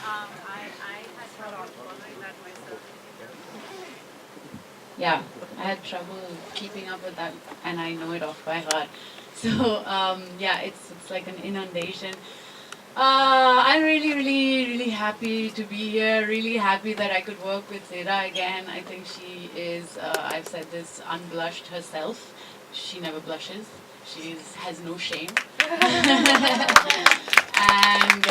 I had trouble following that myself. Yeah, I had trouble keeping up with that, and I know it off by heart. So yeah, it's like an inundation. I'm really, really, really happy to be here. Really happy that I could work with Zira again. I think she is, I've said this, unblushed herself. She never blushes. She has no shame. And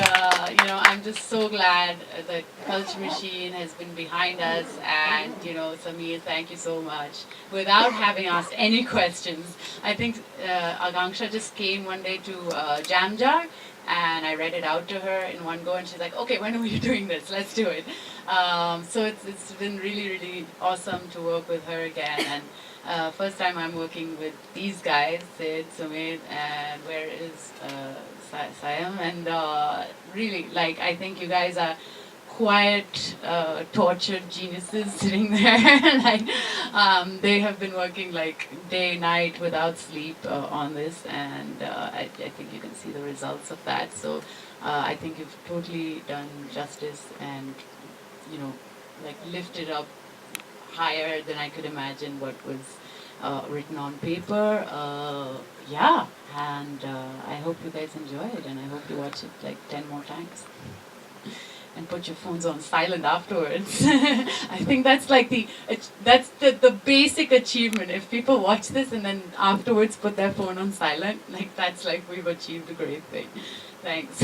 I'm just so glad the Culture Machine has been behind us. And Samir, thank you so much. Without having asked any questions, I think Aganksha just came one day to Jam Jar, and I read it out to her in one go, and she's like, "Okay, when are we doing this? Let's do it." So it's been really, really awesome to work with her again. And first time I'm working with these guys, Sid, Sumit, and where is Sayam? And really, like, I think you guys are quiet, tortured geniuses sitting there. Like, they have been working like day, night, without sleep on this, and I think you can see the results of that. So I think you've totally done justice and, you know, like lifted up higher than I could imagine what was written on paper. Yeah, and I hope you guys enjoy it, and I hope you watch it like 10 more times. And put your phones on silent afterwards. I think that's like the basic achievement. If people watch this and then afterwards put their phone on silent, like that's like we've achieved a great thing. Thanks.